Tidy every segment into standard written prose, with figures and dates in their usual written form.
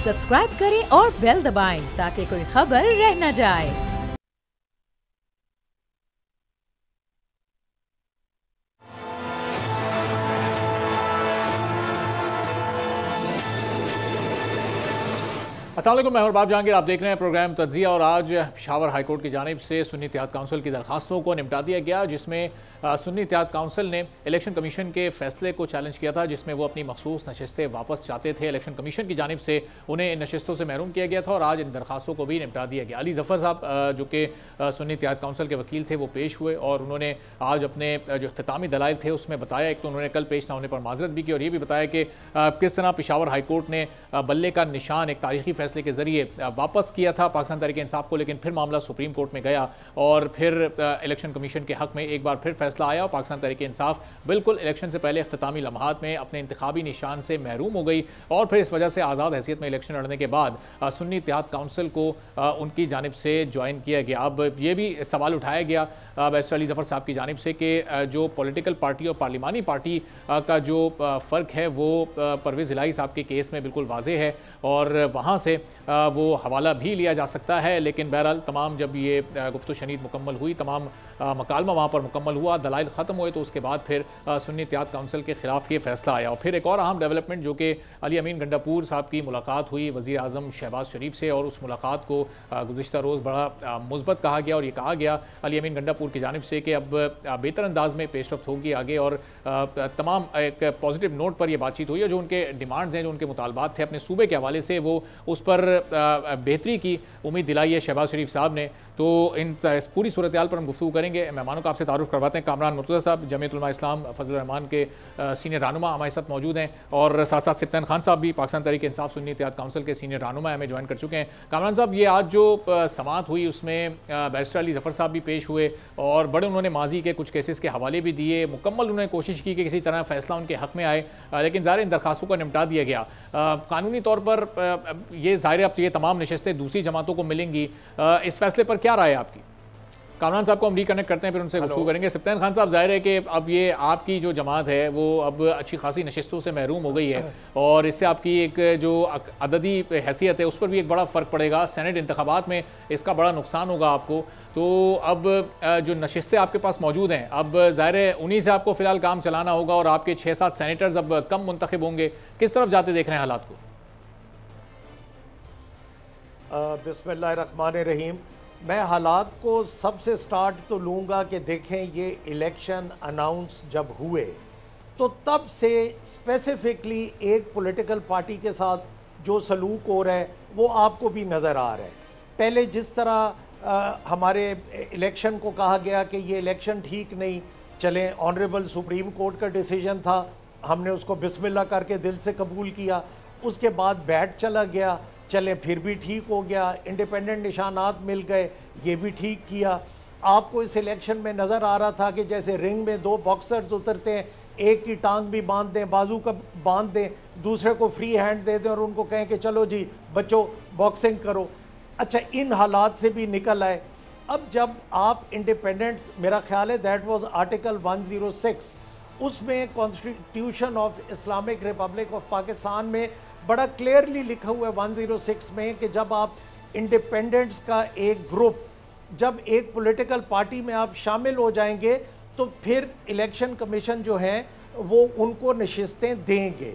Subscribe करें और bell दबाएं ताकि कोई खबर रह न जाए। अस्सलाम वालेकुम, मैं बाब जहांगीर, आप देख रहे हैं प्रोग्राम तज्जिया। और आज पेशावर हाई कोर्ट की जानिब से सुन्नी इत्तेहाद काउंसिल की दरखास्तों को निपटा दिया गया, जिसमें सुन्नी इत्तेहाद काउंसिल ने इलेक्शन कमीशन के फैसले को चैलेंज किया था, जिसमें वो अपनी मखसूस नशस्तें वापस चाहते थे। इलेक्शन कमीशन की जानिब से उन्हें इन नशस्तों से महरूम किया गया था और आज इन दरखास्तों को भी निपटा दिया गया। अली जफ़र साहब जो कि सुन्नी इत्तेहाद काउंसिल के वकील थे, वो पेश हुए और उन्होंने आज अपने जो इख्तितामी दलाइल थे उसमें बताया। एक तो उन्होंने कल पेश ना होने पर माजरत भी की और ये भी बताया कि किस तरह पेशावर हाई कोर्ट ने बल्ले का निशान एक तारीखी फैसले के जरिए वापस किया था पाकिस्तान तहरीक इंसाफ को, लेकिन फिर मामला सुप्रीम कोर्ट में गया और फिर इलेक्शन कमीशन के हक में एक बार फिर फैसला आया और पाकिस्तान तहरीक इंसाफ बिल्कुल इलेक्शन से पहले इख्तितामी लम्हात में अपने इंतखाबी निशान से महरूम हो गई और फिर इस वजह से आज़ाद हैसियत में इलेक्शन लड़ने के बाद सुन्नी इत्तेहाद काउंसिल को उनकी जानिब से ज्वाइन किया गया। अब ये भी सवाल उठाया गया बैरिस्टर अली जफ़र साहब की जानिब से कि जो पॉलिटिकल पार्टी और पार्लिमानी पार्टी का जो फ़र्क है वो परवेज़ इलाही साहब के केस में बिल्कुल वाज़ेह है और वहाँ से वो हवाला भी लिया जा सकता है। लेकिन बहरहाल तमाम जब ये गुफ्तगू शनीद मुकम्मल हुई, तमाम मकालमा वहाँ पर मुकम्मल हुआ, दलाइल ख़त्म हुए, तो उसके बाद फिर सुन्नी इत्तेहाद काउंसिल के ख़िलाफ़ ये फैसला आया। और फिर एक और अहम डेवलपमेंट जो कि अली अमीन गंडापुर साहब की मुलाकात हुई वज़ीर आज़म शहबाज शरीफ से और उस मुलाकात को गुज़िश्ता रोज़ बड़ा मुस्बत कहा गया और ये कहा गया अली अमीन गंडापुर की जानिब से कि अब बेहतर अंदाज में पेशरफ्त होगी आगे और तमाम एक पॉजिटिव नोट पर यह बातचीत हुई है। जो उनके डिमांड्स हैं, जो उनके मुतालबात थे अपने सूबे के हवाले से, वो उस पर बेहतरी की उम्मीद दिलाई है शहबाज शरीफ साहब ने। तो इन पूरी सूरत हाल पर हम गुफ्तगू करेंगे। मेहमानों का आपसे तारुफ करवाते हैं। कामरान मुर्तज़ा साहब जमीयत उलमा इस्लाम फजल रहमान के सीनियर रहनुमा हमारे साथ मौजूद हैं और साथ साथ सिप्तान खान साहब भी पाकिस्तान तहरीक इंसाफ सुन्नी इत्तेहाद काउंसिल के सीनियर रहनुमा हमें ज्वाइन कर चुके हैं। कामरान साहब, ये आज जो समाअत हुई उसमें बैरिस्टर अली जफ़र साहब भी पेश हुए और बड़े उन्होंने माजी के कुछ केसेस के हवाले भी दिए, मुकम्मल उन्होंने कोशिश की कि किसी तरह फैसला उनके हक में आए, लेकिन ज़ाहिर इन दरखास्तों को निपटा दिया गया। कानूनी तौर पर ये ज़ाहिर अब ये तमाम नशस्तें दूसरी जमातों को मिलेंगी, इस फैसले पर क्या राय है आपकी? कामरान साहब को हम रिकनेक्ट करते हैं, फिर उनसे गुफ्तगू करेंगे। सिप्तान खान साहब, जाहिर है कि अब ये आपकी जो जमात है वो अब अच्छी खासी नशस्तों से महरूम हो गई है और इससे आपकी एक जो अददी हैसियत है उस पर भी एक बड़ा फ़र्क पड़ेगा। सेनेट इंतखाबात में इसका बड़ा नुकसान होगा आपको। तो अब जो नशस्तें आपके पास मौजूद हैं, अब ज़ाहिर है उन्हीं से आपको फ़िलहाल काम चलाना होगा और आपके 6-7 सेनेटर्स अब कम मुंतखब होंगे। किस तरफ जाते देख रहे हैं हालात को? बिस्मिल्लाहिर्रहमानिर्रहीम। मैं हालात को सबसे स्टार्ट तो लूँगा कि देखें, ये इलेक्शन अनाउंस जब हुए तो तब से स्पेसिफिकली एक पॉलिटिकल पार्टी के साथ जो सलूक हो रहा है वो आपको भी नज़र आ रहा है। पहले जिस तरह हमारे इलेक्शन को कहा गया कि ये इलेक्शन ठीक नहीं चले, ऑनरेबल सुप्रीम कोर्ट का डिसीजन था, हमने उसको बिस्मिल्लाह करके दिल से कबूल किया। उसके बाद बैट चला गया, चले फिर भी ठीक हो गया, इंडिपेंडेंट निशानात मिल गए, ये भी ठीक किया। आपको इस इलेक्शन में नज़र आ रहा था कि जैसे रिंग में 2 बॉक्सर्स उतरते हैं, एक की टांग भी बांध दें, बाजू का बांध दें, दूसरे को फ्री हैंड दे दें और उनको कहें कि चलो जी बच्चों बॉक्सिंग करो। अच्छा, इन हालात से भी निकल आए। अब जब आप इंडिपेंडेंट्स, मेरा ख्याल है दैट वाज आर्टिकल 106, उसमें constitution of Islamic Republic of Pakistan में बड़ा क्लियरली लिखा हुआ है 106 में कि जब आप इंडिपेंडेंट्स का एक ग्रुप, जब एक पॉलिटिकल पार्टी में आप शामिल हो जाएंगे तो फिर इलेक्शन कमीशन जो है वो उनको नशिस्तें देंगे।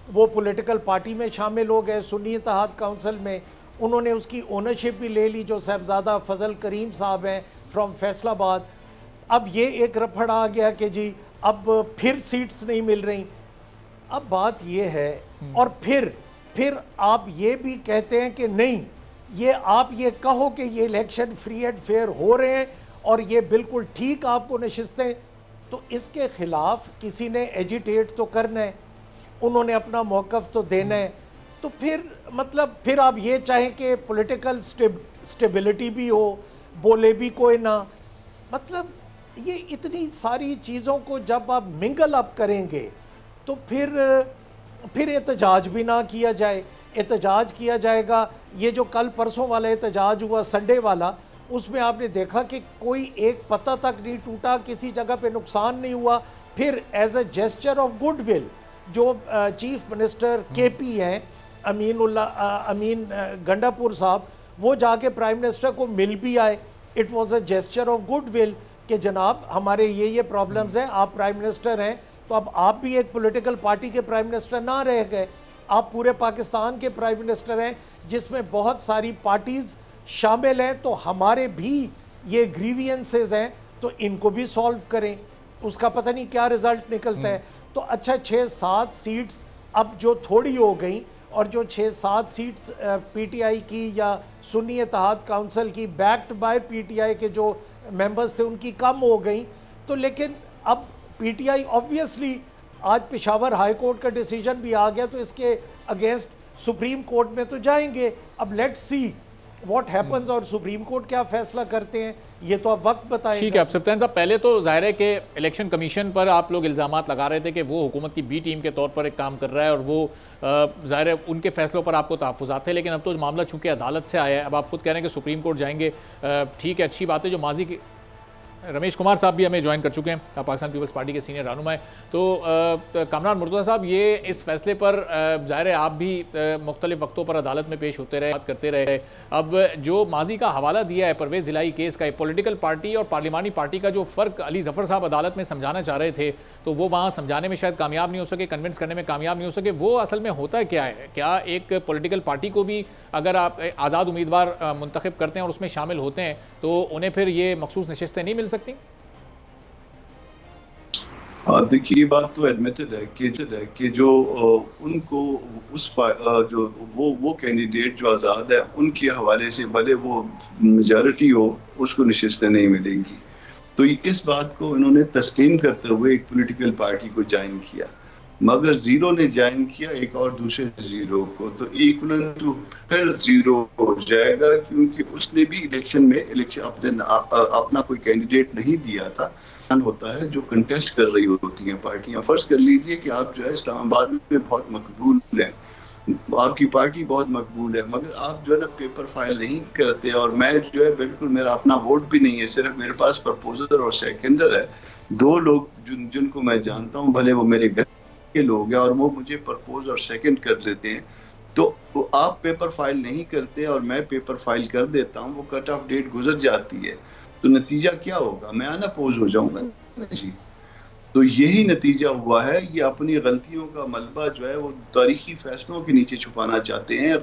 वो पॉलिटिकल पार्टी में शामिल हो गए सुन्नी इत्तेहाद काउंसिल में, उन्होंने उसकी ओनरशिप भी ले ली, जो साहबजादा फजल करीम साहब हैं फ्रॉम फैसलाबाद। अब ये एक रफड़ आ गया कि जी अब फिर सीट्स नहीं मिल रही। अब बात ये है, और फिर आप ये भी कहते हैं कि नहीं, ये आप ये कहो कि ये इलेक्शन फ्री एंड फेयर हो रहे हैं और ये बिल्कुल ठीक आपको नशिस्तें, तो इसके ख़िलाफ़ किसी ने एजिटेट तो करना है, उन्होंने अपना मौक़िफ़ तो देना है। तो फिर मतलब फिर आप ये चाहें कि पॉलिटिकल स्टेबिलिटी भी हो, बोले भी कोई ना, मतलब ये इतनी सारी चीज़ों को जब आप मिंगल अप करेंगे तो फिर एहतजाज भी ना किया जाए। एहतजाज किया जाएगा, ये जो कल परसों वाला एहतजाज हुआ संडे वाला, उसमें आपने देखा कि कोई एक पत्ता तक नहीं टूटा, किसी जगह पे नुकसान नहीं हुआ। फिर as a gesture of goodwill जो चीफ मिनिस्टर केपी हैं, अमीन गंडापुर साहब, वो जाके प्राइम मिनिस्टर को मिल भी आए। It was a gesture of goodwill कि जनाब हमारे ये प्रॉब्लम्स हैं, आप प्राइम मिनिस्टर हैं, तो अब आप भी एक पॉलिटिकल पार्टी के प्राइम मिनिस्टर ना रह गए, आप पूरे पाकिस्तान के प्राइम मिनिस्टर हैं जिसमें बहुत सारी पार्टीज़ शामिल हैं, तो हमारे भी ये ग्रीवियंसेस हैं तो इनको भी सॉल्व करें। उसका पता नहीं क्या रिजल्ट निकलता है। तो अच्छा 6-7 सीट्स अब जो थोड़ी हो गई, और जो 6-7 सीट्स पीटीआई की या सुन्नी इत्तेहाद काउंसिल की बैक्ड बाय पीटीआई के जो मेंबर्स थे उनकी कम हो गई। तो लेकिन अब पीटीआई ऑब्वियसली आज पेशावर हाई कोर्ट का डिसीजन भी आ गया तो इसके अगेंस्ट सुप्रीम कोर्ट में तो जाएंगे। अब लेट्स सी व्हाट हैपन्स और सुप्रीम कोर्ट क्या फैसला करते हैं, ये तो अब वक्त बताएगा। ठीक है। अब सप्तान साहब, पहले तो जाहिर है कि इलेक्शन कमीशन पर आप लोग इल्ज़ामात लगा रहे थे कि वो हुकूमत की बी टीम के तौर पर एक काम कर रहा है और वो जाहिर है उनके फैसलों पर आपको तहफ़्फ़ुज़ात थे, लेकिन अब तो मामला चूंकि अदालत से आया है, अब आप खुद कह रहे हैं कि सुप्रीम कोर्ट जाएंगे। ठीक है, अच्छी बात है। जो माजी की रमेश कुमार साहब भी हमें ज्वाइन कर चुके हैं, पाकिस्तान पीपल्स पार्टी के सीनियर रहनुमा है। तो कामरान मुर्तज़ा साहब, ये इस फैसले पर ज़ाहिर है आप भी मुख्तलिफ वक्तों पर अदालत में पेश होते रहे, बात करते रहे। अब जो माजी का हवाला दिया है परवेज़ इलाही केस का, पॉलिटिकल पार्टी और पार्लिमानी पार्टी का जो फ़र्क अली ज़फ़र साहब अदालत में समझाना चाह रहे थे, तो वो वहाँ समझाने में शायद कामयाब नहीं हो सके, कन्विंस करने में कामयाब नहीं हो सके। वो असल में होता क्या है? क्या एक पॉलिटिकल पार्टी को भी अगर आप आज़ाद उम्मीदवार मुंतखब करते हैं और उसमें शामिल होते हैं तो उन्हें फिर ये मखसूस नशिस्तें नहीं मिल सकती? देखिए, ये बात तो एडमिटेड है कि जो उनको उस जो वो कैंडिडेट जो आज़ाद है उनके हवाले से भले वो मेजॉरिटी हो, उसको नशिस्तें नहीं मिलेंगी। तो इस बात को इन्होंने तस्लीम करते हुए एक पॉलिटिकल पार्टी को ज्वाइन किया, मगर जीरो ने ज्वाइन किया एक और दूसरे जीरो को, तो इक्वल टू फिर जीरो हो जाएगा, क्योंकि उसने भी इलेक्शन में अपना कोई कैंडिडेट नहीं दिया था। होता है जो कंटेस्ट कर रही होती हैं पार्टियां। फर्ज कर लीजिए कि आप जो है इस्लामाबाद में बहुत मकबूल हैं, आपकी पार्टी बहुत मकबूल है, मगर आप जो है ना पेपर फाइल नहीं करते, और मैं जो है बिल्कुल मेरा अपना वोट भी नहीं है, सिर्फ मेरे पास प्रपोजर और सेकेंडर है। 2 लोग जिनको मैं जानता हूँ, भले वो मेरे घर के लोग हैं, और वो मुझे प्रपोज और सेकेंड कर देते हैं। तो आप पेपर फाइल नहीं करते और मैं पेपर फाइल कर देता हूँ, वो कट ऑफ डेट गुजर जाती है, तो नतीजा क्या होगा? मैं अनअपोज हो जाऊंगा जी। तो यही नतीजा हुआ है। ये अपनी गलतियों का मलबा जो है वो तारीखी फैसलों के नीचे छुपाना चाहते हैं।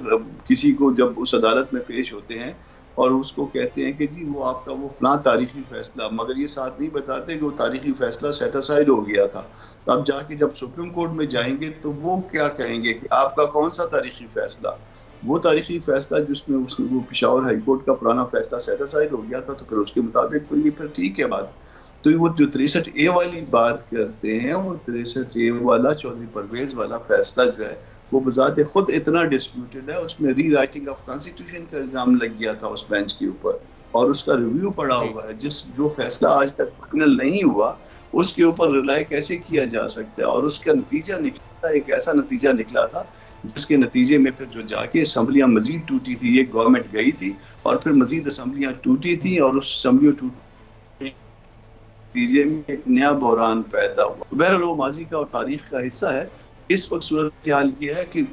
किसी को जब उस अदालत में पेश होते हैं और उसको कहते हैं कि जी वो आपका वो फलां तारीखी फैसला, मगर ये साथ नहीं बताते कि वो तारीखी फैसला सेटिसाइड हो गया था। तो अब जाके जब सुप्रीम कोर्ट में जाएंगे तो वो क्या कहेंगे कि आपका कौन सा तारीखी फैसला? वो तारीखी फैसला जिसमें वो पेशावर हाई कोर्ट का पुराना फैसला सेटिसाइड हो गया था, तो फिर उसके मुताबिक तो ये फिर ठीक है बात। तो वो जो 63A वाली बात करते हैं, वो 63A वाला चौधरी परवेज वाला फैसला जो है वो बजाते खुद इतना डिस्प्यूटेड है, उसमें री राइटिंग ऑफ कॉन्स्टिट्यूशन का इल्जाम लग गया था उस बेंच के ऊपर, और उसका रिव्यू पड़ा हुआ है। जो फैसला आज तक फाइनल नहीं हुआ उसके ऊपर रिलाई कैसे किया जा सकता है, और उसका नतीजा निकला, एक ऐसा नतीजा निकला था जिसके नतीजे में फिर जो जाके असम्बलियां मजीद टूटी थी। ये गवर्नमेंट गई थी और फिर मजीद असम्बलियां टूटी थी, और उस असम्बलियों टूटने नतीजे में एक नया बहरान पैदा हुआ। बहरहाल वो माजी का और तारीख का हिस्सा है। इस वक्त सूरत हाल ये है कि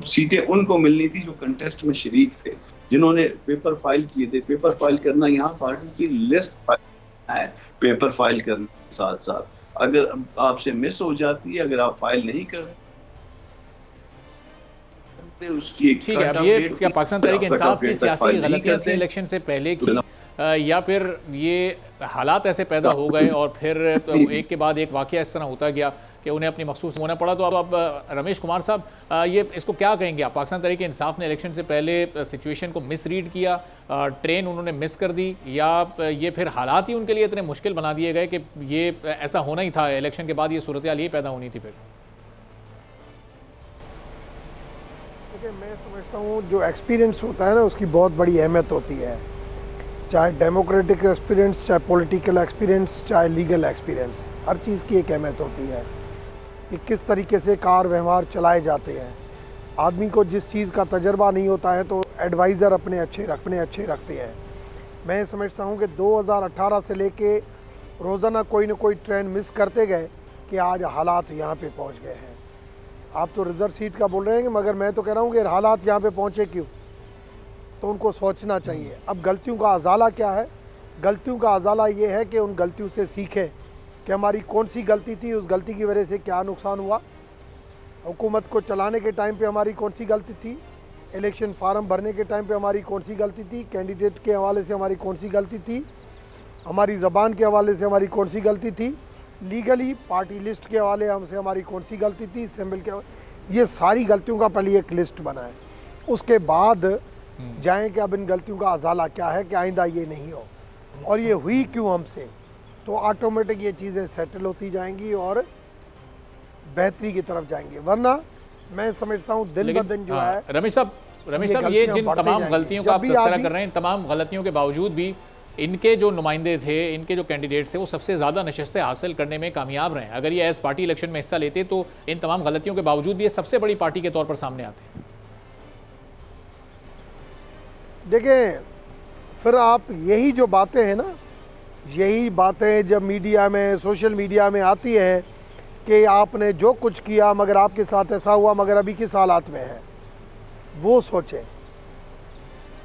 सीटें उनको मिलनी थी जो कंटेस्ट में शरीक थे, जिन्होंने पेपर फाइल किए थे। पेपर फाइल करना यहाँ पार्टी की लिस्ट है, पेपर फाइल करने के साथ साथ अगर आपसे मिस हो जाती है, अगर आप फाइल नहीं करते उसकी ठीक है। अब ये क्या पाकिस्तान तहरीक-ए-इंसाफ की सियासी गलतियां थी इलेक्शन से पहले की, या फिर ये हालात ऐसे पैदा हो गए और फिर तो एक के बाद एक वाकया इस तरह होता गया कि उन्हें अपनी मखसूस होना पड़ा? तो अब रमेश कुमार साहब, ये इसको क्या कहेंगे आप? पाकिस्तान तहरीक-ए-इंसाफ ने इलेक्शन से पहले सिचुएशन को मिसरीड किया, ट्रेन उन्होंने मिस कर दी, या ये फिर हालात ही उनके लिए इतने मुश्किल बना दिए गए कि ये ऐसा होना ही था, इलेक्शन के बाद ये सूरत हाल ये पैदा होनी थी? फिर मैं समझता हूँ जो एक्सपीरियंस होता है ना, उसकी बहुत बड़ी अहमियत होती है, चाहे डेमोक्रेटिक एक्सपीरियंस, चाहे पॉलिटिकल एक्सपीरियंस, चाहे लीगल एक्सपीरियंस, हर चीज़ की एक अहमियत होती है कि किस तरीके से कार व्यवहार चलाए जाते हैं। आदमी को जिस चीज़ का तजर्बा नहीं होता है तो एडवाइज़र अपने अच्छे रखते हैं। मैं समझता हूँ कि 2018 से लेके रोज़ाना कोई ना कोई ट्रेन मिस करते गए कि आज हालात यहाँ पे पहुँच गए हैं। आप तो रिजर्व सीट का बोल रहे हैं, मगर मैं तो कह रहा हूँ कि हालात यहाँ पे पहुँचे क्यों, तो उनको सोचना चाहिए। अब गलतियों का अजाला क्या है? गलतियों का अजाला ये है कि उन गलतियों से सीखें कि हमारी कौन सी गलती थी, उस गलती की वजह से क्या नुकसान हुआ, हुकूमत को चलाने के टाइम पे हमारी कौन सी गलती थी, इलेक्शन फार्म भरने के टाइम पे हमारी कौन सी गलती थी, कैंडिडेट के हवाले से हमारी कौन सी गलती थी, हमारी ज़बान के हवाले से हमारी कौन सी गलती थी, लीगली पार्टी लिस्ट के हवाले हमसे हमारी कौन सी गलती थी, असेंबल के, ये सारी गलतियों का पहले एक लिस्ट बनाएं। उसके बाद जाएं कि अब इन गलतियों का अजाला क्या है कि आइंदा ये नहीं हो, और ये हुई क्यों हमसे, तो ऑटोमेटिक ये चीज़ें सेटल होती जाएंगी और बेहतरी की तरफ जाएंगी। वरना मैं समझता हूँ दिन ब दिन जो है रमेश साहब ये जिन तमाम गलतियों का आप तस्करा कर रहे हैं, तमाम गलतियों के बावजूद भी इनके जो नुमाइंदे थे, इनके जो कैंडिडेट थे, वो सबसे ज़्यादा नशस्तें हासिल करने में कामयाब रहे। अगर ये एज पार्टी इलेक्शन में हिस्सा लेते तो इन तमाम गलतियों के बावजूद भी ये सबसे बड़ी पार्टी के तौर पर सामने आते। देखें, फिर आप यही जो बातें हैं ना, यही बातें जब मीडिया में, सोशल मीडिया में आती हैं कि आपने जो कुछ किया मगर आपके साथ ऐसा हुआ, मगर अभी किस हालात में है, वो सोचें।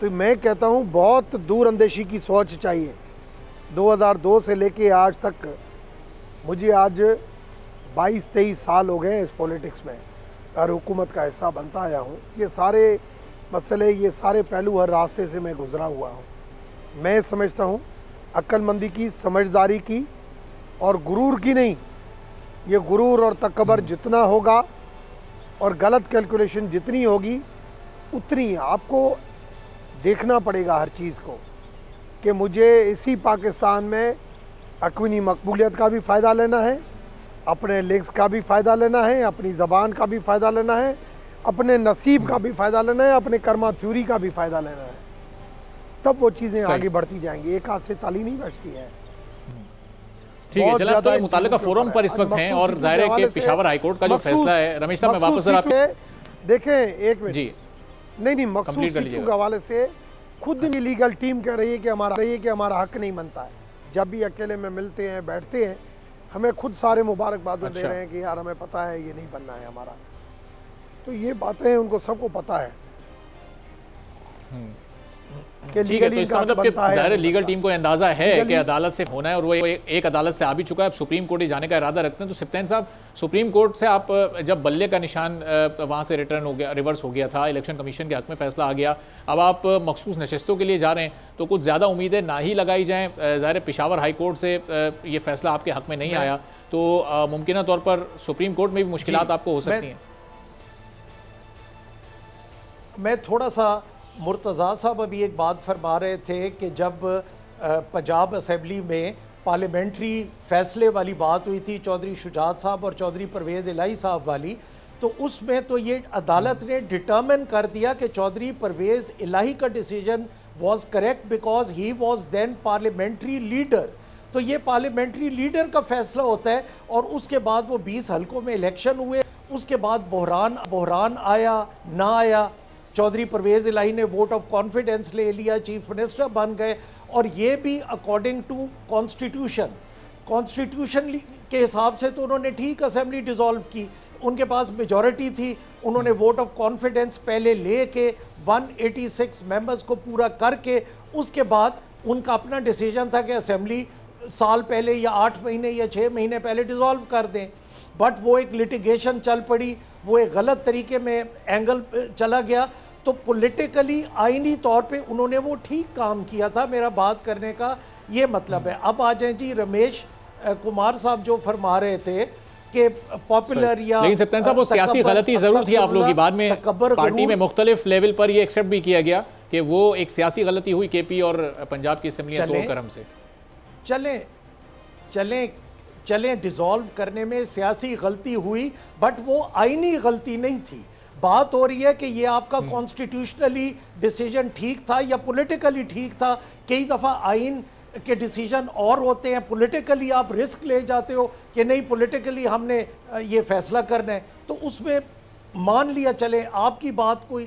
तो मैं कहता हूँ बहुत दूरअंदेशी की सोच चाहिए। 2002 से लेके आज तक, मुझे आज 22-23 साल हो गए इस पॉलिटिक्स में और हुकूमत का हिस्सा बनता आया हूँ। ये सारे मसले, ये सारे पहलू हर रास्ते से मैं गुजरा हुआ हूँ। मैं समझता हूँ अक्लमंदी की, समझदारी की और गुरूर की नहीं। ये गुरूर और तकबर जितना होगा और गलत कैलकुलेशन जितनी होगी, उतनी आपको देखना पड़ेगा हर चीज़ को कि मुझे इसी पाकिस्तान में अपनी मकबूलियत का भी फ़ायदा लेना है, अपने लिग्स का भी फ़ायदा लेना है, अपनी ज़बान का भी फ़ायदा लेना है, अपने नसीब का भी फ़ायदा लेना है, अपने कर्मा थ्योरी का भी फ़ायदा लेना है। तब वो चीज़ें आगे बढ़ती जाएंगी। एक हाथ से ताली नहीं बजती है। ठीक है, चलो तो मुताल्लिका फोरम पर इस वक्त हैं और जाहिर है कि पेशावर हाईकोर्ट का जो फैसला है, रमेश साहब मैं वापस देखें एक मिनट जी, नहीं मखसूस सीटों के हवाले से खुद ही लीगल टीम कह रही है कि हमारा हक नहीं बनता है। जब भी अकेले में मिलते हैं, बैठते हैं, हमें खुद सारे मुबारकबाद दे रहे हैं कि यार हमें पता है ये नहीं बनना है हमारा। तो ये बातें उनको सबको पता है कि ठीक है, तो इसका मतलब कि ज़ाहिर लीगल टीम को अंदाजा है कि अदालत से होना है और वो एक अदालत से आ भी चुका है। अब सुप्रीम कोर्ट ही जाने का इरादा रखते हैं। तो सिप्तैन साहब, सुप्रीम कोर्ट से आप जब बल्ले का निशान वहाँ से रिटर्न हो गया, रिवर्स हो गया था, इलेक्शन कमीशन के हक में फैसला आ गया, अब आप मखसूस नशस्तों के लिए जा रहे हैं, तो कुछ ज़्यादा उम्मीदें ना ही लगाई जाएँ। ज़ाहिर पेशावर हाई कोर्ट से ये फैसला आपके हक में नहीं आया, तो मुमकिन तौर पर सुप्रीम कोर्ट में भी मुश्किलात आपको हो सकती हैं। मैं थोड़ा सा, मुर्तज़ा साहब अभी एक बात फरमा रहे थे कि जब पंजाब असम्बली में पार्लियामेंट्री फ़ैसले वाली बात हुई थी चौधरी शुजात साहब और चौधरी परवेज़ इलाही साहब वाली, तो उसमें तो ये अदालत ने डिटर्मिन कर दिया कि चौधरी परवेज़ इलाही का decision was correct because he was then parliamentary leader. तो ये पार्लियामेंट्री लीडर का फैसला होता है और उसके बाद वो 20 हलकों में इलेक्शन हुए, उसके बाद बहरान आया ना आया, चौधरी परवेज़ इलाही ने वोट ऑफ कॉन्फिडेंस ले लिया, चीफ मिनिस्टर बन गए, और ये भी अकॉर्डिंग टू कॉन्स्टिट्यूशन के हिसाब से तो उन्होंने ठीक असेंबली डिसॉल्व की, उनके पास मेजॉरिटी थी, उन्होंने वोट ऑफ कॉन्फिडेंस पहले ले के 186 मेंबर्स को पूरा करके उसके बाद उनका अपना डिसीजन था कि असेंबली साल पहले या 8 महीने या 6 महीने पहले डिसॉल्व कर दें। बट वो एक लिटिगेशन चल पड़ी, वो एक गलत तरीके में एंगल चला गया, तो पॉलिटिकली आईनी तौर पे उन्होंने वो ठीक काम किया था। मेरा बात करने का ये मतलब है। अब आ जाए जी, रमेश कुमार साहब जो फरमा रहे थे कि पॉपुलर या, लेकिन सप्तान साहब वो सियासी गलती जरूर थी आप लोगों की, बाद में पार्टी में मुख्तलिफ लेवल पर ये एक्सेप्ट भी किया गया कि वो एक सियासी गलती हुई केपी और पंजाब की असेंबली तोड़कर हमसे। चलें डिसॉल्व करने में सियासी गलती हुई, बट वो आईनी गलती नहीं थी। बात हो रही है कि ये आपका कॉन्स्टिट्यूशनली डिसीजन ठीक था या पॉलिटिकली ठीक था। कई दफ़ा आइन के डिसीजन और होते हैं, पॉलिटिकली आप रिस्क ले जाते हो कि नहीं पॉलिटिकली हमने ये फैसला करना है, तो उसमें मान लिया चले आपकी बात को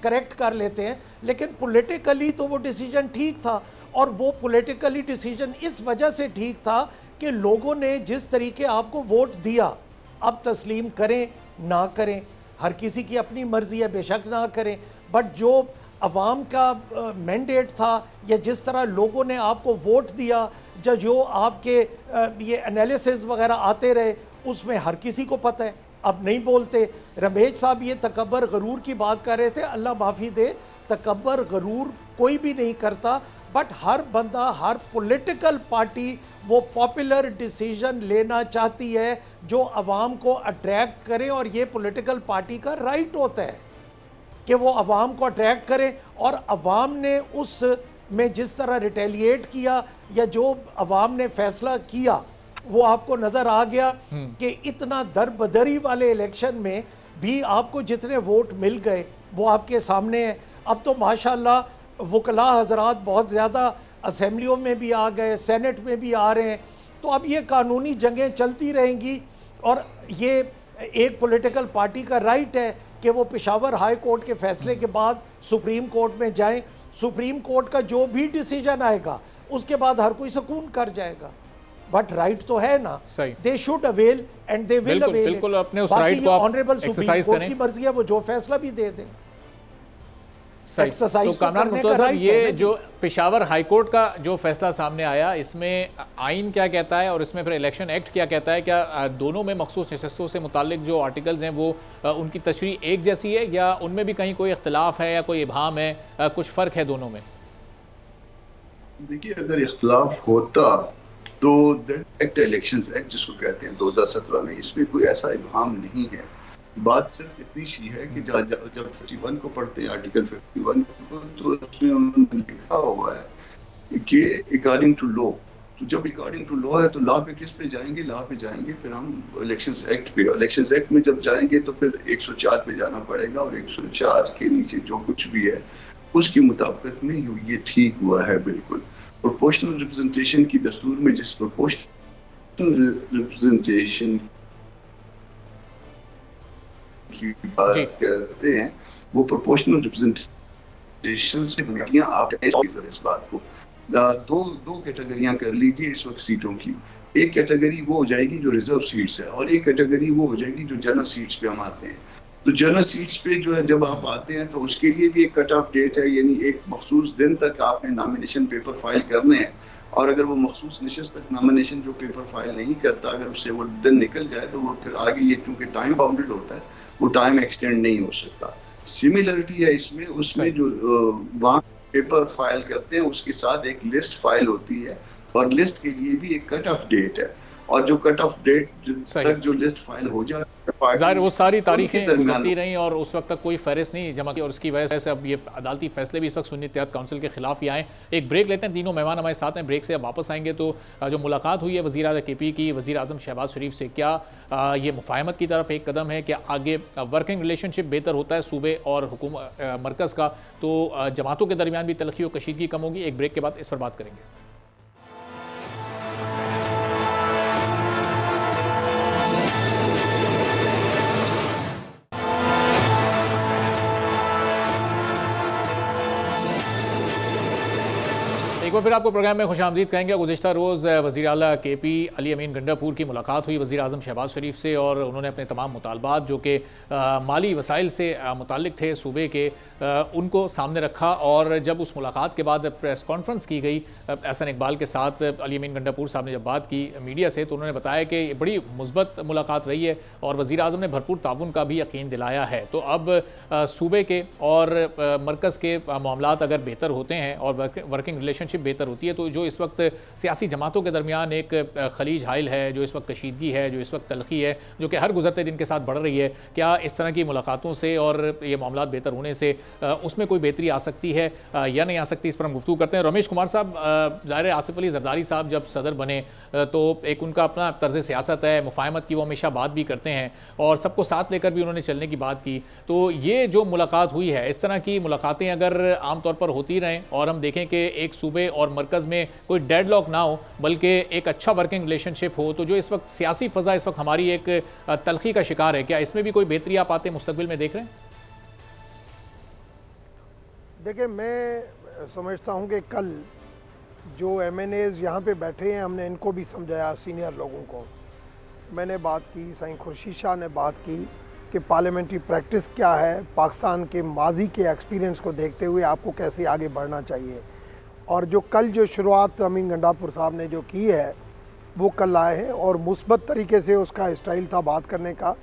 करेक्ट कर लेते हैं, लेकिन पॉलिटिकली तो वो डिसीजन ठीक था। और वो पॉलिटिकली डिसीजन इस वजह से ठीक था कि लोगों ने जिस तरीके आपको वोट दिया, अब तस्लीम करें ना करें, हर किसी की अपनी मर्जी है, बेशक ना करें, बट जो अवाम का मैंडेट था या जिस तरह लोगों ने आपको वोट दिया, जो आपके ये एनालिसिस वगैरह आते रहे, उसमें हर किसी को पता है। अब नहीं बोलते। रमेश साहब ये तकब्बर गरूर की बात कर रहे थे, अल्लाह माफ़ी दे, तकब्बर गरूर कोई भी नहीं करता, बट हर बंदा, हर पॉलिटिकल पार्टी वो पॉपुलर डिसीजन लेना चाहती है जो अवाम को अट्रैक्ट करे, और ये पॉलिटिकल पार्टी का राइट होता है कि वो अवाम को अट्रैक्ट करे। और अवाम ने उस में जिस तरह रिटेलिएट किया या जो अवाम ने फैसला किया वो आपको नज़र आ गया कि इतना दरबदरी वाले इलेक्शन में भी आपको जितने वोट मिल गए वो आपके सामने है। अब तो माशाल्लाह वकला हजरात बहुत ज़्यादा असेंबलियों में भी आ गए, सेनेट में भी आ रहे हैं। तो अब ये कानूनी जंगें चलती रहेंगी, और ये एक पॉलिटिकल पार्टी का राइट है कि वो पेशावर हाई कोर्ट के फैसले के बाद सुप्रीम कोर्ट में जाएं। सुप्रीम कोर्ट का जो भी डिसीजन आएगा उसके बाद हर कोई सुकून कर जाएगा, बट राइट तो है ना, they should avail and they will avail. बिल्कुल, अपने उस राइट को ऑनरेबल सुप्रीम कोर्ट की मर्जी है, वो जो फैसला भी दे दें। तो कामरान मुर्तज़ा साहब, ये जो पेशावर हाई कोर्ट का जो फैसला सामने आया, इसमें आइन क्या कहता है और इसमें फिर इलेक्शन एक्ट क्या कहता है? क्या दोनों में मखसूस नशस्तों से मुतालिक जो आर्टिकल्स हैं वो उनकी तशरीह एक जैसी है, या उनमें भी कहीं कोई इख्तलाफ है या कोई इबाहम है, कुछ फ़र्क है दोनों में? देखिए, अगर इख्तलाफ होता तो एक्ट इलेक्शंस एक्ट जिसको कहते हैं 2017 में, इसमें कोई ऐसा इबाहम नहीं है। बात सिर्फ इतनी सी है कि जब 51 को पढ़ते हैं, आर्टिकल 51 को, तो उसमें उन्होंने लिखा हुआ है कि अकॉर्डिंग टू लॉ। तो जब अकॉर्डिंग टू लॉ है तो लॉ पे किस पे जाएंगे? लॉ पे जाएंगे फिर हम इलेक्शंस एक्ट पे। इलेक्शंस एक्ट में जब जाएंगे तो फिर 104 पे जाना पड़ेगा, और 104 के नीचे जो कुछ भी है उसके मुताबिक में ये ठीक हुआ है। बिल्कुल प्रोपोर्शनल रिप्रेजेंटेशन की दस्तूर में जिस प्रोपोर्शनल रिप्रेजेंटेशन की बात करते हैं, वो प्रोपोर्शनल रिप्रेजेंटेशन से कमेटियां आप इस बात को दो कैटेगरियां कर लीजिए इस वक्त सीटों की। एक कैटेगरी वो हो जाएगी जो रिजर्व सीट्स है, और एक कैटेगरी वो हो जाएगी जो जनरल सीट्स पे हम आते हैं। तो जनरल सीट्स पे जो है जब आप आते हैं तो उसके लिए भी एक कट ऑफ डेट है, यानी एक मखसूस दिन तक आपने नॉमिनेशन पेपर फाइल करने हैं, और अगर वो मखसूस नशस्त तक नॉमिनेशन जो पेपर फाइल नहीं करता, अगर उससे वो दिन निकल जाए तो वो फिर आगे ये चूंकि टाइम बाउंडेड होता है, वो टाइम एक्सटेंड नहीं हो सकता। सिमिलरिटी है इसमें, उसमें जो वहाँ पेपर फाइल करते हैं उसके साथ एक लिस्ट फाइल होती है, और लिस्ट के लिए भी एक कट ऑफ डेट है, और जो कट ऑफ डेट तक जो लिस्ट फाइल हो जाए, ज़ाहिर वो सारी तारीखें गुजरती रहीं और उस वक्त तक कोई फहरिस्त नहीं जमा की, और उसकी वजह से अब ये अदालती फैसले भी इस वक्त सुन्नी इत्तेहाद काउंसिल के खिलाफ ही आए। एक ब्रेक लेते हैं, तीनों मेहमान हमारे साथ हैं। ब्रेक से अब वापस आएंगे तो जो मुलाकात हुई है वज़ीर आज़म KP की वज़ीर आज़म शहबाज शरीफ से, क्या ये मुफाहमत की तरफ एक कदम है? क्या आगे वर्किंग रिलेशनशिप बेहतर होता है सूबे और हुकूमत मरकज़ का, तो जमातों के दरमियान भी तलखी और कशीदगी कम होगी? एक ब्रेक के बाद इस पर बात करेंगे। एक बार फिर आपको प्रोग्राम में खुशामदीद कहेंगे। गुज़िश्ता रोज़ वज़ीर आला KP अली अमीन गंडापुर की मुलाकात हुई वज़ीर आज़म शहबाज शरीफ से, और उन्होंने अपने तमाम मुतालबात जो कि माली वसाइल से मुताल्लिक थे सूबे के, उनको सामने रखा। और जब उस मुलाकात के बाद प्रेस कॉन्फ्रेंस की गई एहसन इकबाल के साथ, अली अमीन गंडापुर साहब ने जब बात की मीडिया से, तो उन्होंने बताया कि बड़ी मुस्बत मुलाकात रही है और वज़ीर आज़म ने भरपूर ताउन का भी यकीन दिलाया है। तो अब सूबे के और मरकज़ के मामलात अगर बेहतर होते हैं और वर्किंग रिलेशनशिप बेहतर होती है, तो जो इस वक्त सियासी जमातों के दरमियान एक खलीज हाइल है, जो इस वक्त कशीदगी है, जो इस वक्त तलखी है, जो कि हर गुजरते दिन के साथ बढ़ रही है, क्या इस तरह की मुलाकातों से और ये मामलात बेहतर होने से उसमें कोई बेहतरी आ सकती है या नहीं आ सकती? इस पर हम गुफ्तगू करते हैं। रमेश कुमार साहब, ज़ाहिर है आसिफ अली जरदारी साहब जब सदर बने तो एक उनका अपना तर्ज सियासत है, मुफाहमत की वो हमेशा बात भी करते हैं और सबको साथ लेकर भी उन्होंने चलने की बात की। तो ये जो मुलाकात हुई है, इस तरह की मुलाकातें अगर आमतौर पर होती रहें और हम देखें कि एक सूबे और मरकज़ में कोई डेडलॉक ना हो बल्कि एक अच्छा वर्किंग रिलेशनशिप हो, तो जो इस वक्त सियासी फ़ज़ा इस वक्त हमारी एक तलखी का शिकार है, क्या इसमें भी कोई बेहतरी आप आते मुस्तकबिल में देख रहे हैं? देखिए, मैं समझता हूं कि कल जो MNAs यहाँ पे बैठे हैं, हमने इनको भी समझाया, सीनियर लोगों को मैंने बात की, साईं खुर्शीद शाह ने बात की कि पार्लियामेंट्री प्रैक्टिस क्या है, पाकिस्तान के माजी के एक्सपीरियंस को देखते हुए आपको कैसे आगे बढ़ना चाहिए। और जो कल जो शुरुआत अमीन गंडापुर साहब ने जो की है वो कल लाए हैं और मुस्बत तरीके से उसका स्टाइल था बात करने का,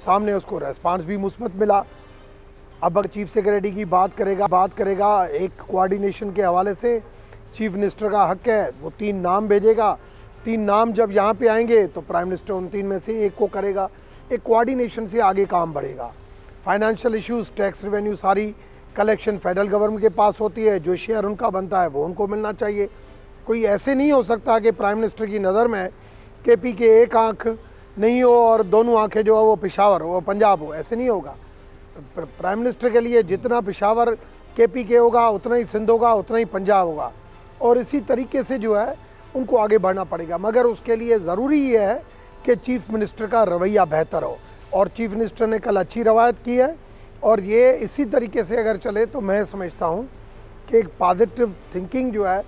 सामने उसको रेस्पॉन्स भी मुस्बत मिला। अब अगर चीफ सेक्रेटरी की बात करेगा एक कोऑर्डिनेशन के हवाले से चीफ मिनिस्टर का हक है, वो 3 नाम भेजेगा। 3 नाम जब यहाँ पे आएंगे तो प्राइम मिनिस्टर उन 3 में से एक को करेगा। एक कोऑर्डिनेशन से आगे काम बढ़ेगा। फाइनेंशियल इश्यूज, टैक्स रेवेन्यू, सारी कलेक्शन फेडरल गवर्नमेंट के पास होती है, जो शेयर उनका बनता है वो उनको मिलना चाहिए। कोई ऐसे नहीं हो सकता कि प्राइम मिनिस्टर की नज़र में केपी के एक आंख नहीं हो और दोनों आंखें जो है वो पेशावर वो पंजाब हो, ऐसे नहीं होगा। प्राइम मिनिस्टर के लिए जितना पेशावर केपी के होगा उतना ही सिंध होगा, उतना ही पंजाब होगा, और इसी तरीके से जो है उनको आगे बढ़ना पड़ेगा। मगर उसके लिए ज़रूरी ये है कि चीफ मिनिस्टर का रवैया बेहतर हो, और चीफ मिनिस्टर ने कल अच्छी रवायत की है, और ये इसी तरीके से अगर चले तो मैं समझता हूँ कि एक पॉजिटिव थिंकिंग जो है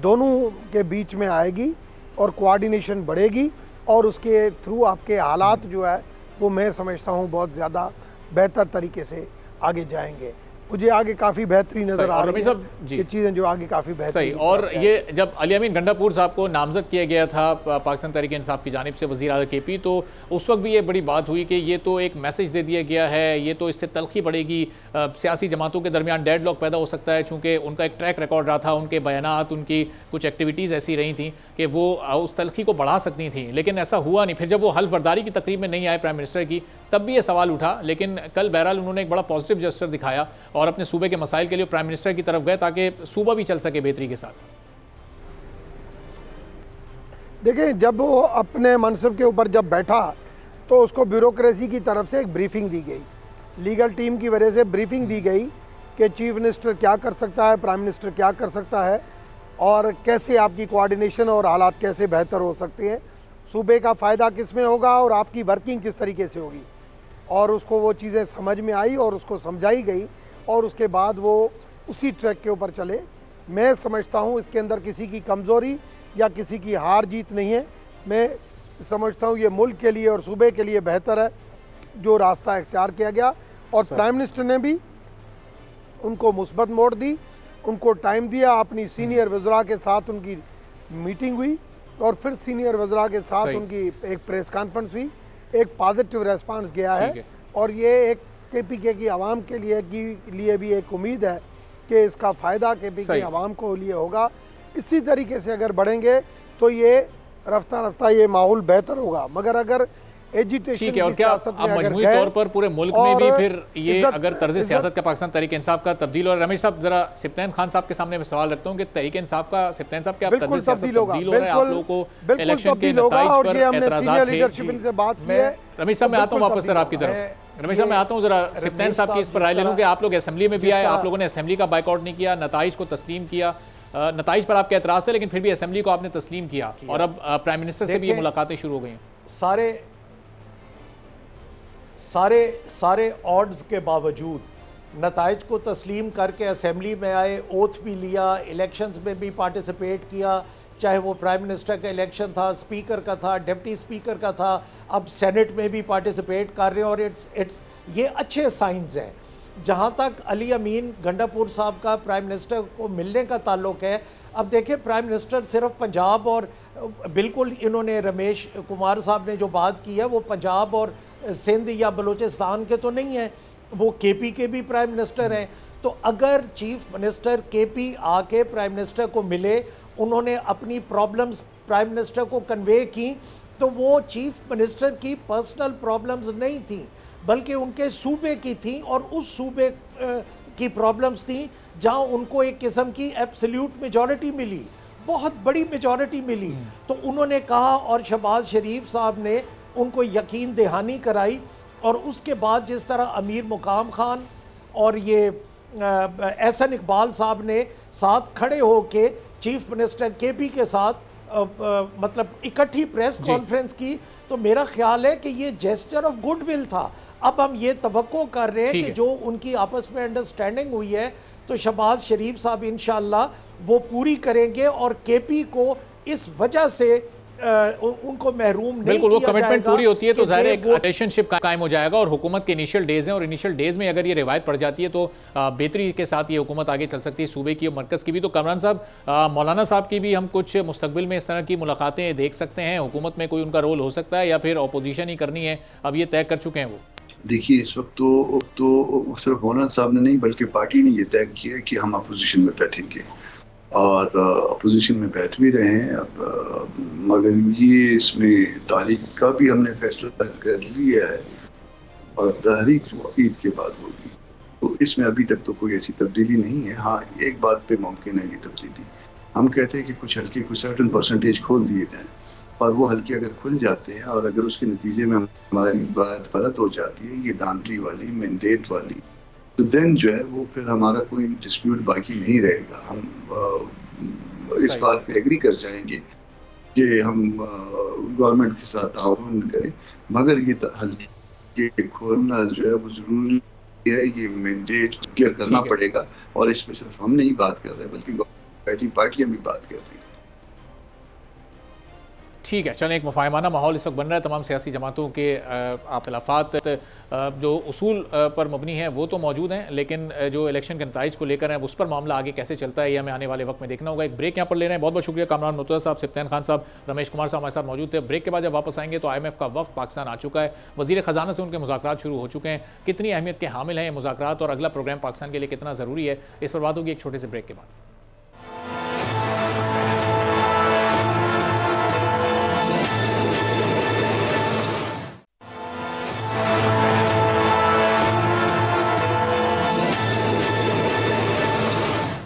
दोनों के बीच में आएगी और कोऑर्डिनेशन बढ़ेगी, और उसके थ्रू आपके हालात जो है वो मैं समझता हूँ बहुत ज़्यादा बेहतर तरीके से आगे जाएंगे। मुझे आगे काफ़ी बेहतरी नज़र आ रही है, ये चीज़ें जो आगे काफ़ी बेहतरी। और ये जब अली अमीन गंडापुर साहब को नामजद किया गया था पाकिस्तान तहरीक इंसाफ की जानिब से वज़ीर आज़म केपी, तो उस वक्त भी ये बड़ी बात हुई कि ये तो एक मैसेज दे दिया गया है, ये तो इससे तलखी बढ़ेगी, सियासी जमातों के दरमियान डेडलॉक पैदा हो सकता है, चूँकि उनका एक ट्रैक रिकॉर्ड रहा था, उनके बयानात, उनकी कुछ एक्टिविटीज़ ऐसी रही थी कि वो उस तलखी को बढ़ा सकती थी, लेकिन ऐसा हुआ नहीं। फिर जब वो हल्फ बर्दारी की तकरीब में नहीं आए प्राइम मिनिस्टर की, तब भी ये सवाल उठा, लेकिन कल बहरहाल उन्होंने एक बड़ा पॉजिटिव जेस्चर दिखाया और अपने सूबे के मसाइल के लिए प्राइम मिनिस्टर की तरफ गए ताकि सूबा भी चल सके बेहतरी के साथ। देखें, जब वो अपने मनसब के ऊपर जब बैठा तो उसको ब्यूरोक्रेसी की तरफ से एक ब्रीफिंग दी गई, लीगल टीम की वजह से ब्रीफिंग दी गई कि चीफ मिनिस्टर क्या कर सकता है, प्राइम मिनिस्टर क्या कर सकता है, और कैसे आपकी कोऑर्डिनेशन और हालात कैसे बेहतर हो सकते हैं, सूबे का फ़ायदा किस में होगा और आपकी वर्किंग किस तरीके से होगी। और उसको वो चीज़ें समझ में आई और उसको समझाई गई, और उसके बाद वो उसी ट्रैक के ऊपर चले। मैं समझता हूँ इसके अंदर किसी की कमज़ोरी या किसी की हार जीत नहीं है। मैं समझता हूँ ये मुल्क के लिए और सूबे के लिए बेहतर है जो रास्ता इख्तियार किया गया, और प्राइम मिनिस्टर ने भी उनको मुस्बत मोड़ दी, उनको टाइम दिया, अपनी सीनियर वज़रा के साथ उनकी मीटिंग हुई और फिर सीनियर वज़रा के साथ उनकी एक प्रेस कॉन्फ्रेंस हुई, एक पॉजिटिव रेस्पॉन्स गया है, और ये एक केपीके की आवाम के लिए भी एक उम्मीद है कि इसका फ़ायदा केपीके आवाम को लिए होगा। इसी तरीके से अगर बढ़ेंगे तो ये रफ्ता रफ्ता ये माहौल बेहतर होगा। मगर अगर एजिटेशन की सियासत में अगर मजमूई तौर पर पूरे मुल्क में भी फिर ये अगर तर्ज सियासत का पाकिस्तान तहरीक इंसाफ का तब्दील, और रमेश साहब जरा सिप्तैन खान साहब के सामने मैं सवाल रखता हूँ कि तहरीक इंसाफ का सिप्तैन साहब क्या तर्ज सियासत तब्दील हो रहा है? आप लोगों को इलेक्शन के नताइज पर एतराज़ात थे। रमेश साहब मैं आता हूँ वापस सर आपकी तरफ। रमेश साहब मैं आता हूँ जरा सिप्तैन साहब की इस पर राय ले लूँ कि आप लोग असेंबली में भी आए, आप लोगों ने असेंबली का बाइकआउट नहीं किया, नताइज को तस्लीम किया, नताइज पर आपके एतराज़ थे, लेकिन फिर भी असेंबली को आपने तस्लीम किया, और अब प्राइम मिनिस्टर से भी ये मुलाकातें शुरू हो गई हैं। सारे ऑड्स के बावजूद नताइज को तस्लीम करके असेंबली में आए, ओथ भी लिया, इलेक्शंस में भी पार्टिसिपेट किया, चाहे वो प्राइम मिनिस्टर का इलेक्शन था, स्पीकर का था, डिप्टी स्पीकर का था, अब सेनेट में भी पार्टिसिपेट कर रहे हैं, और इट्स ये अच्छे साइंस हैं। जहाँ तक अली अमीन गंडापुर साहब का प्राइम मिनिस्टर को मिलने का ताल्लुक है, अब देखिए प्राइम मिनिस्टर सिर्फ पंजाब और बिल्कुल इन्होंने रमेश कुमार साहब ने जो बात की है वो पंजाब और सिंध या बलूचिस्तान के तो नहीं हैं, वो केपी के भी प्राइम मिनिस्टर हैं। तो अगर चीफ मिनिस्टर केपी आके प्राइम मिनिस्टर को मिले, उन्होंने अपनी प्रॉब्लम्स प्राइम मिनिस्टर को कन्वे की, तो वो चीफ मिनिस्टर की पर्सनल प्रॉब्लम्स नहीं थी बल्कि उनके सूबे की थी, और उस सूबे की प्रॉब्लम्स थी जहां उनको एक किस्म की एब्सोल्यूट मेजॉरिटी मिली, बहुत बड़ी मेजॉरिटी मिली। तो उन्होंने कहा, और शहबाज शरीफ साहब ने उनको यकीन दहानी कराई, और उसके बाद जिस तरह अमीर मुकाम खान और ये एहसन इकबाल साहब ने साथ खड़े होके चीफ मिनिस्टर केपी के साथ मतलब इकट्ठी प्रेस कॉन्फ्रेंस की, तो मेरा ख्याल है कि ये जेस्चर ऑफ गुडविल था। अब हम ये तवक्को कर रहे हैं कि जो उनकी आपस में अंडरस्टैंडिंग हुई है तो शहबाज शरीफ साहब इंशाअल्लाह वो पूरी करेंगे, और केपी को इस वजह से उनको महरूम नहीं बिल्कुल, वो किया कमिटमेंट जाएगा पूरी होती है तो ज़ाहिर एक वो रिलेशनशिप कायम हो जाएगा और हुकूमत के इनिशियल डेज हैं और इनिशियल डेज में अगर ये रिवायत पड़ जाती है तो बेहतरी के साथ ये हुकूमत आगे चल सकती है, सूबे की और मरकज़ की भी। तो कामरान साहब, मौलाना साहब की भी हम कुछ मुस्तकबिल में इस तरह की मुलाकातें देख सकते हैं, हुकूमत में कोई उनका रोल हो सकता है या फिर अपोजिशन ही करनी है, अब ये तय कर चुके हैं वो? देखिए, इस वक्त तो सिर्फ मौलाना साहब ने नहीं बल्कि पार्टी ने ये तय किया कि हम अपोजिशन में बैठेंगे और अपोजिशन में बैठ भी रहे हैं। अब मगर ये इसमें तारीख का भी हमने फैसला कर लिया है और तारीख ईद के बाद होगी, तो इसमें अभी तक तो कोई ऐसी तब्दीली नहीं है। हाँ, एक बात पे मुमकिन है ये तब्दीली, हम कहते हैं कि कुछ हल्के कुछ सर्टन परसेंटेज खोल दिए जाएं और वो हल्के अगर खुल जाते हैं और अगर उसके नतीजे में हमारी बात गलत हो जाती है, ये धांधली वाली मैंडेट वाली, तो देन जो है वो फिर हमारा कोई डिस्प्यूट बाकी नहीं रहेगा। हम इस बात पे एग्री कर जाएंगे कि हम गवर्नमेंट के साथ ताउन करें, मगर ये हल्के खोलना जो है वो जरूरी है, ये मैंडेट क्लियर करना पड़ेगा। और इसमें सिर्फ हम नहीं बात कर रहे बल्कि पार्टियां भी बात कर रही हैं। ठीक है, चलें, एक मुफाहिमाना माहौल इस वक्त बन रहा है, तमाम सियासी जमातों के अख्तिलाफ़ात जो उसूल पर मबनी हैं वो तो मौजूद हैं, लेकिन जो इलेक्शन के नताइज को लेकर है उस पर मामला आगे कैसे चलता है ये हमें आने वाले वक्त में देखना होगा। एक ब्रेक यहाँ पर ले रहे हैं। बहुत बहुत शुक्रिया कामरान मुर्तज़ा साहब, सिफ्तान खान साहब, रमेश कुमार साहब हमारे साथ मौजूद थे। ब्रेक के बाद जब वापस आएंगे तो IMF का वफ्द पाकिस्तान आ चुका है, वज़ीर ख़जाना से उनके मुज़ाकरात शुरू हो चुके हैं, कितनी अहमियत के हामिल हैं ये मुज़ाकरात और अगला प्रोग्राम पाकिस्तान के लिए कितना ज़रूरी है, इस पर बात होगी एक छोटे से ब्रेक के बाद।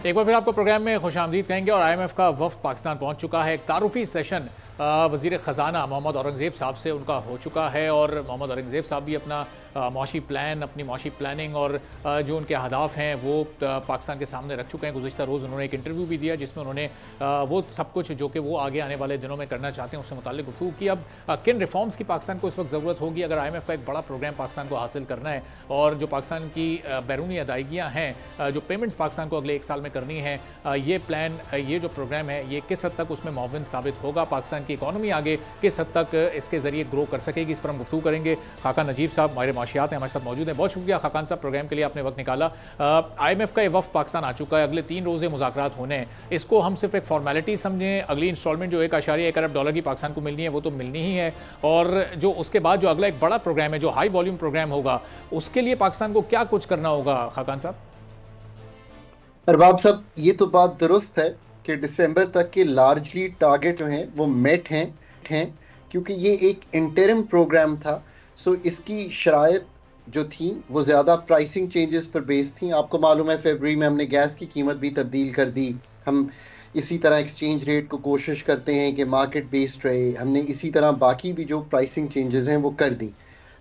एक बार फिर आपको प्रोग्राम में खुशामदीद कहेंगे और IMF का वफ्द पाकिस्तान पहुंच चुका है। एक तारुफी सेशन वज़ीर ख़जाना मोहम्मद औरंगज़ेब साहब से उनका हो चुका है और मोहम्मद औरंगज़ेब साहब भी अपना माशी प्लान, अपनी माशी प्लानिंग और जो उनके अहदाफ हैं वो पाकिस्तान के सामने रख चुके हैं। गुज़िश्ता रोज़ उन्होंने एक इंटरव्यू भी दिया जिसमें उन्होंने वो सब कुछ जो कि वो आगे आने वाले दिनों में करना चाहते हैं उससे मुताल्लिक़ गुफ्तगू की। अब किन रिफॉर्म्स की पाकिस्तान को इस वक्त ज़रूरत होगी अगर IMF का एक बड़ा प्रोग्राम पाकिस्तान को हासिल करना है और जो पाकिस्तान की बैरूनी अदायगियाँ हैं, जो पेमेंट्स पाकिस्तान को अगले 1 साल में करनी है, ये प्लान, ये जो प्रोग्राम है ये किस हद तक उसमें मुआविन साबित होगा, पाकिस्तान की इकॉनमी आगे किस हद तक इसके ज़रिए ग्रो कर सकेगी, इस पर हम गुफ्तगू करेंगे। खाकान नजीब साहब हमारे माशियात हैं, हमारे साथ मौजूद हैं। बहुत शुक्रिया खाकान साहब, प्रोग्राम के लिए आपने वक्त निकाला। IMF का ये वफ्द पाकिस्तान आ चुका है, अगले 3 रोज़े मुज़ाकरात होने हैं, इसको हम सिर्फ एक फॉर्मेलिटी समझें? अगली इंस्टॉलमेंट जो $1.1 अरब की पाकिस्तान को मिलनी है वो तो मिलनी ही है, और जो उसके बाद जो अगला एक बड़ा प्रोग्राम है जो हाई वॉल्यूम प्रोग्राम होगा उसके लिए पाकिस्तान को क्या कुछ करना होगा? खाकान साहब। अरबाब साहब, ये तो बात दुरुस्त है कि दिसंबर तक के लार्जली टारगेट जो हैं वो मेट हैं क्योंकि ये एक इंटरिम प्रोग्राम था। सो इसकी शराइत जो थी वो ज़्यादा प्राइसिंग चेंजेस पर बेस्ड थी। आपको मालूम है फरवरी में हमने गैस की कीमत भी तब्दील कर दी। हम इसी तरह एक्सचेंज रेट को कोशिश करते हैं कि मार्केट बेस्ड रहे। हमने इसी तरह बाकी भी जो प्राइसिंग चेंजेस हैं वो कर दी।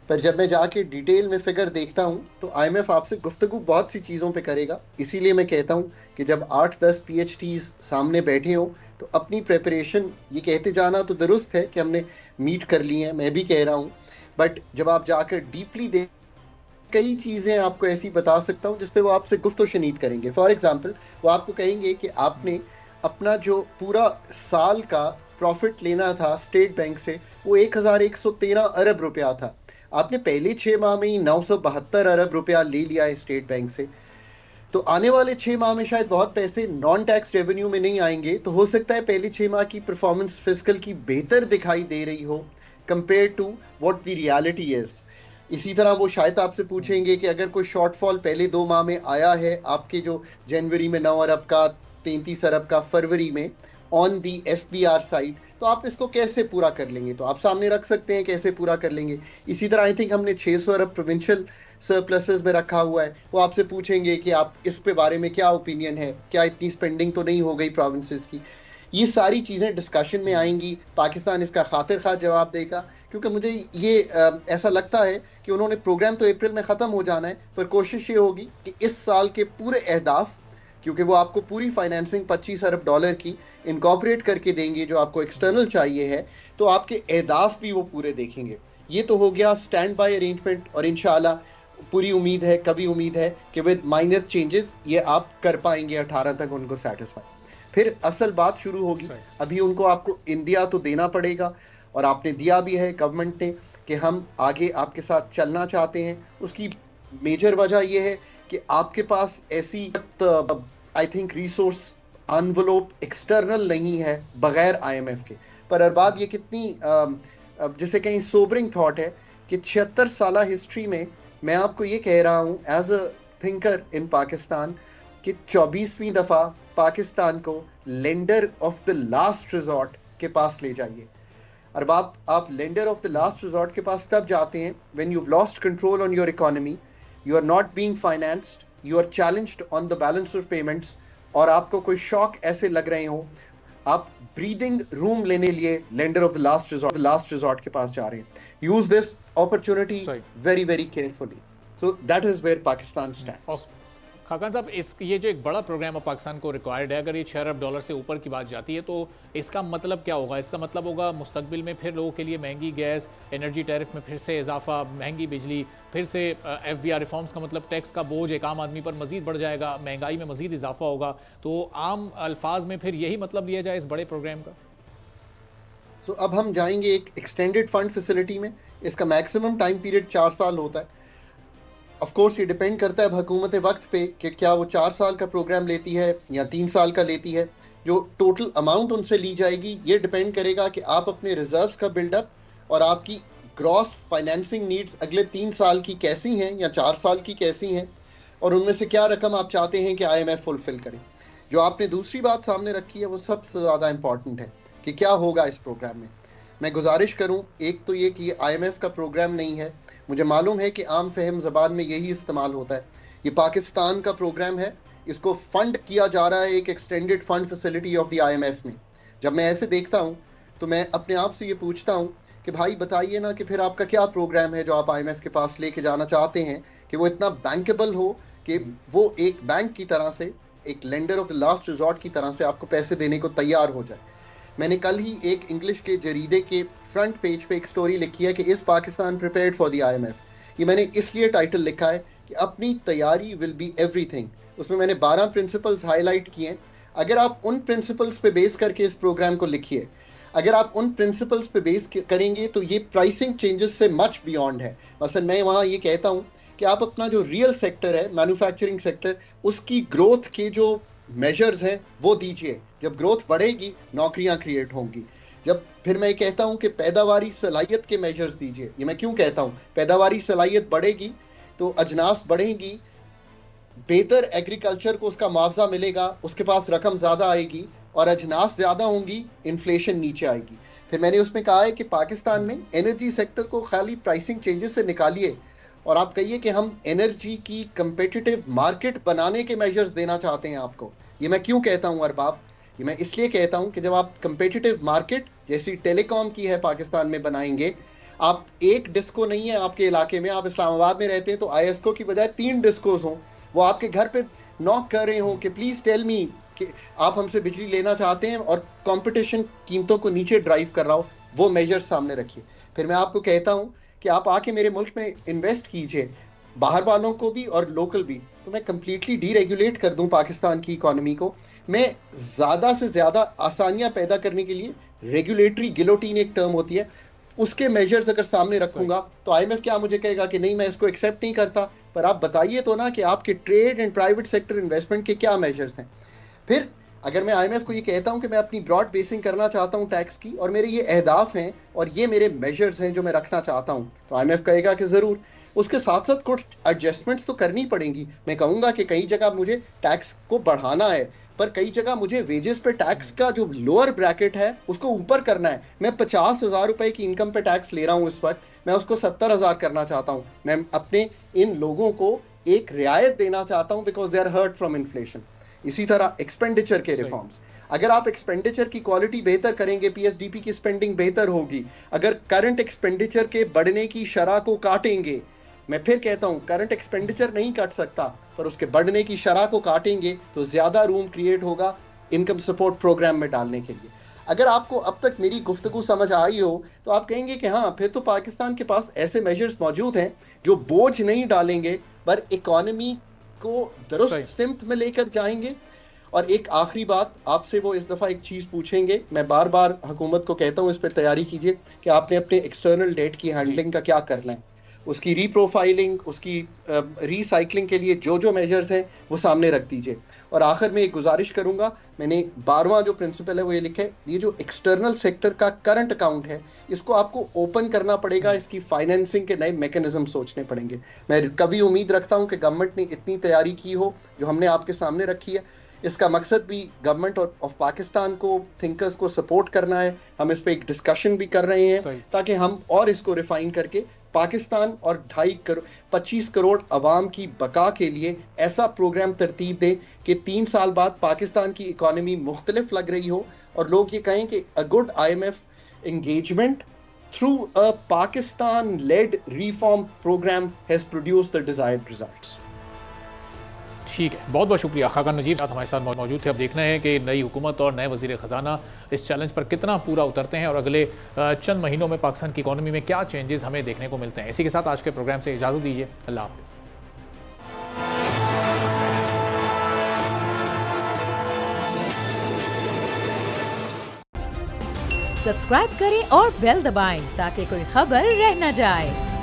पर जब मैं जाके डिटेल में फिगर देखता हूँ तो IMF आपसे गुफ्तगू बहुत सी चीज़ों पे करेगा। इसीलिए मैं कहता हूँ कि जब 8-10 PhDs सामने बैठे हों तो अपनी प्रेपरेशन ये कहते जाना तो दुरुस्त है कि हमने मीट कर ली है, मैं भी कह रहा हूँ, बट जब आप जाकर डीपली देख कई चीज़ें आपको ऐसी बता सकता हूँ जिस पे वो आपसे गुफ्त शनीद करेंगे। फॉर एग्जांपल वो आपको कहेंगे कि आपने अपना जो पूरा साल का प्रॉफिट लेना था स्टेट बैंक से वो 1113 अरब रुपया था। आपने पहले 6 माह में ही 972 अरब रुपया ले लिया है स्टेट बैंक से। तो आने वाले 6 माह में शायद बहुत पैसे नॉन टैक्स रेवेन्यू में नहीं आएंगे, तो हो सकता है पहले 6 माह की परफॉर्मेंस फिस्कल की बेहतर दिखाई दे रही हो compare to what the reality is. इसी तरह वो शायद आपसे पूछेंगे कि अगर कोई शॉर्टफॉल पहले 2 माह में आया है, आपके जो जनवरी में 9 अरब का, 33 अरब का फरवरी में ऑन दी FBR साइड, तो आप इसको कैसे पूरा कर लेंगे? तो आप सामने रख सकते हैं कैसे पूरा कर लेंगे। इसी तरह आई थिंक हमने 600 अरब प्रोविंशियल सरप्लसेस में रखा हुआ है। वो आपसे पूछेंगे कि आप इस पे बारे में क्या ओपिनियन है, क्या इतनी स्पेंडिंग तो नहीं हो गई प्रोविंसेस की। ये सारी चीज़ें डिस्कशन में आएंगी। पाकिस्तान इसका खातिर खा जवाब देगा, क्योंकि मुझे ये ऐसा लगता है कि उन्होंने प्रोग्राम तो अप्रैल में ख़त्म हो जाना है, पर कोशिश ये होगी कि इस साल के पूरे अहदाफ, क्योंकि वो आपको पूरी फाइनेंसिंग $25 अरब की इनकॉर्पोरेट करके देंगे जो आपको एक्सटर्नल चाहिए है, तो आपके अहदाफ भी वो पूरे देखेंगे। ये तो हो गया स्टैंड बाय अरेंजमेंट, और इंशाल्लाह पूरी उम्मीद है, कभी उम्मीद है कि विद माइनर चेंजेस ये आप कर पाएंगे 18 तक उनको सेटिस्फाई। फिर असल बात शुरू होगी। अभी उनको आपको इंडिया तो देना पड़ेगा, और आपने दिया भी है गवर्नमेंट ने कि हम आगे आपके साथ चलना चाहते हैं। उसकी मेजर वजह यह है कि आपके पास ऐसी I think resource envelope external नहीं है बगैर आईएमएफ के। पर अरबाब, ये कितनी जैसे कहीं सोबरिंग थॉट है कि 76 साल हिस्ट्री में मैं आपको ये कह रहा हूँ as a thinker in Pakistan कि 24वीं दफ़ा पाकिस्तान को lender of the last resort के पास ले जाइए। अरबाब, आप lender of the last resort के पास तब जाते हैं when you lost control on your economy, you are not being financed, you are challenged on the balance of payments, और आपको कोई शॉक ऐसे लग रहे हो, आप ब्रीदिंग रूम लेने लिए lender of the last resort के पास जा रहे हैं। Use this opportunity very very carefully. So that is where Pakistan stands. Khaqan sahab, ये जो एक बड़ा प्रोग्राम है पाकिस्तान को रिक्वायर्ड है, अगर ये $6 अरब से ऊपर की बात जाती है तो इसका मतलब क्या होगा? इसका मतलब होगा मुस्तकबिल में फिर लोगों के लिए महंगी गैस, एनर्जी टैरिफ में फिर से इजाफा, महंगी बिजली, फिर से FBR रिफॉर्म्स का मतलब टैक्स का बोझ एक आम आदमी पर मजीद बढ़ जाएगा, महंगाई में मजीद इजाफा होगा। तो आम अल्फाज में फिर यही मतलब लिया जाए इस बड़े प्रोग्राम का? सो अब हम जाएंगे एक एक्सटेंडेड फंड फैसिलिटी में। इसका मैक्सिमम टाइम पीरियड 4 साल होता है। ऑफ कोर्स ये डिपेंड करता है हुकूमत वक्त पे कि क्या वो 4 साल का प्रोग्राम लेती है या 3 साल का लेती है। जो टोटल अमाउंट उनसे ली जाएगी ये डिपेंड करेगा कि आप अपने रिजर्व्स का बिल्डअप और आपकी ग्रॉस फाइनेंसिंग नीड्स अगले 3 साल की कैसी हैं या 4 साल की कैसी हैं, और उनमें से क्या रकम आप चाहते हैं कि IMF फुलफिल करें। जो आपने दूसरी बात सामने रखी है वो सबसे ज़्यादा इंपॉर्टेंट है कि क्या होगा इस प्रोग्राम में। मैं गुजारिश करूँ, एक तो ये कि ये IMF का प्रोग्राम नहीं है। मुझे मालूम है कि आम फहम ज़बान में यही इस्तेमाल होता है। ये पाकिस्तान का प्रोग्राम है, इसको फंड किया जा रहा है एक extended fund facility of the IMF में। जब मैं ऐसे देखता हूँ तो मैं अपने आप से ये पूछता हूँ कि भाई बताइए ना कि फिर आपका क्या प्रोग्राम है जो आप IMF के पास लेके जाना चाहते हैं कि वो इतना बैंकेबल हो कि वो एक बैंक की तरह से, एक lender of the last resort की तरह से आपको पैसे देने को तैयार हो जाए। मैंने कल ही एक इंग्लिश के जरीदे के फ्रंट पेज पे एक स्टोरी लिखी है कि इस Pakistan prepared for the IMF। ये मैंने इसलिए टाइटल लिखा है कि अपनी तैयारी विल बी एवरीथिंग। उसमें मैंने 12 प्रिंसिपल्स हाईलाइट किए हैं। अगर आप उन प्रिंसिपल्स पे बेस करके इस प्रोग्राम को लिखिए, अगर आप उन प्रिंसिपल्स पे बेस करेंगे तो ये प्राइसिंग चेंजेस से मच बियॉन्ड है। मसलन मैं वहाँ ये कहता हूँ कि आप अपना जो रियल सेक्टर है, मैन्युफैक्चरिंग सेक्टर, उसकी ग्रोथ के जो मेजर्स हैं वो दीजिए। जब ग्रोथ बढ़ेगी नौकरियां क्रिएट होंगी। जब फिर मैं कहता हूं कि पैदावारी सलाहियत के मेजर्स दीजिए। ये मैं क्यों कहता हूं? पैदावारी सलाहियत बढ़ेगी तो अजनास बढ़ेंगी, बेहतर एग्रीकल्चर को उसका मुआवजा मिलेगा, उसके पास रकम ज़्यादा आएगी, और अजनास ज़्यादा होंगी, इन्फ्लेशन नीचे आएगी। फिर मैंने उसमें कहा है कि पाकिस्तान में एनर्जी सेक्टर को खाली प्राइसिंग चेंजेस से निकालिए और आप कहिए कि हम एनर्जी की कंपेटिटिव मार्केट बनाने के मेजर्स देना चाहते हैं आपको। ये मैं क्यों कहता हूँ अरबाब? ये मैं इसलिए कहता हूँ कि जब आप कंपेटिटिव मार्केट जैसी टेलीकॉम की है पाकिस्तान में बनाएंगे, आप एक डिस्को नहीं है आपके इलाके में, आप इस्लामाबाद में रहते हैं तो ISCO की बजाय 3 डिस्कोस हों, वो आपके घर पे नॉक कर रहे हों कि प्लीज़ टेल मी कि आप हमसे बिजली लेना चाहते हैं, और कंपटीशन कीमतों को नीचे ड्राइव कर रहा हो, वो मेजर सामने रखिए। फिर मैं आपको कहता हूँ कि आप आके मेरे मुल्क में इन्वेस्ट कीजिए, बाहर वालों को भी और लोकल भी, तो मैं कंप्लीटली डीरेगुलेट कर दूं पाकिस्तान की इकोनॉमी को। मैं ज़्यादा से ज़्यादा आसानियां पैदा करने के लिए, रेगुलेटरी गिलोटीन एक टर्म होती है, उसके मेजर्स अगर सामने रखूंगा तो IMF क्या मुझे कहेगा कि नहीं मैं इसको एक्सेप्ट नहीं करता? पर आप बताइए तो ना कि आपके trade and private sector investment के क्या मेजर्स हैं। फिर अगर मैं IMF को ये कहता हूँ कि मैं अपनी ब्रॉड बेसिंग करना चाहता हूँ टैक्स की, और मेरे ये अहदाफ हैं और ये मेरे मेजर्स हैं जो मैं रखना चाहता हूँ, तो IMF कहेगा कि ज़रूर। उसके साथ साथ कुछ एडजस्टमेंट्स तो करनी पड़ेंगी। मैं कहूँगा कि कई जगह मुझे टैक्स को बढ़ाना है, पर कई जगह मुझे वेजेस पे टैक्स का जो लोअर ब्रैकेट है उसको ऊपर करना है। मैं 50,000 रुपए की इनकम पे टैक्स ले रहा हूँ इस वक्त, मैं उसको 70,000 करना चाहता हूँ। मैं अपने इन लोगों को एक रियायत देना चाहता हूँ because they are hurt from inflation. इसी तरह एक्सपेंडिचर के रिफॉर्म्स, अगर आप एक्सपेंडिचर की क्वालिटी बेहतर करेंगे, PSDP की स्पेंडिंग बेहतर होगी। अगर करंट एक्सपेंडिचर के बढ़ने की शरह को काटेंगे, मैं फिर कहता हूं करंट एक्सपेंडिचर नहीं काट सकता, पर उसके बढ़ने की शरह को काटेंगे तो ज्यादा रूम क्रिएट होगा इनकम सपोर्ट प्रोग्राम में डालने के लिए। अगर आपको अब तक मेरी गुफ्तगू समझ आई हो तो आप कहेंगे कि हाँ, फिर तो पाकिस्तान के पास ऐसे मेजर्स मौजूद हैं जो बोझ नहीं डालेंगे पर इकोनॉमी को दुरुस्त सिमत में लेकर जाएंगे। और एक आखिरी बात आपसे, वो इस दफ़ा एक चीज़ पूछेंगे, मैं बार बार हुकूमत को कहता हूँ इस पर तैयारी कीजिए कि आपने अपने एक्सटर्नल डेट की हैंडलिंग का क्या करना है, उसकी रीप्रोफाइलिंग, उसकी रीसाइकलिंग के लिए जो जो मेजर्स हैं वो सामने रख दीजिए। और आखिर में एक गुजारिश करूंगा, मैंने 12वां जो प्रिंसिपल है वो ये लिखा है, ये जो एक्सटर्नल सेक्टर का करंट अकाउंट है इसको आपको ओपन करना पड़ेगा, इसकी फाइनेंसिंग के नए मैकेनिज्म सोचने पड़ेंगे। मैं कभी उम्मीद रखता हूं कि गवर्नमेंट ने इतनी तैयारी की हो जो हमने आपके सामने रखी है। इसका मकसद भी गवर्नमेंट ऑफ पाकिस्तान को, थिंकर्स को सपोर्ट करना है। हम इस पे एक डिस्कशन भी कर रहे हैं ताकि हम और इसको रिफाइन करके पाकिस्तान और 25 करोड़ अवाम की बका के लिए ऐसा प्रोग्राम तरतीब दें कि 3 साल बाद पाकिस्तान की इकॉनमी मुख्तलिफ लग रही हो और लोग ये कहें कि a good IMF engagement through a Pakistan-led reform program has produced the desired results. ठीक है, बहुत बहुत शुक्रिया। खाकान नजीब हमारे साथ मौजूद थे। अब देखना है कि नई हुकूमत और नए वजीर ख़जाना इस चैलेंज पर कितना पूरा उतरते हैं और अगले चंद महीनों में पाकिस्तान की इकॉनमी में क्या चेंजेस हमें देखने को मिलते हैं। इसी के साथ आज के प्रोग्राम से इजाज़त दीजिए। अल्लाह हाफ़िज़। सब्सक्राइब करें और बेल दबाएं ताकि कोई खबर रह न जाए।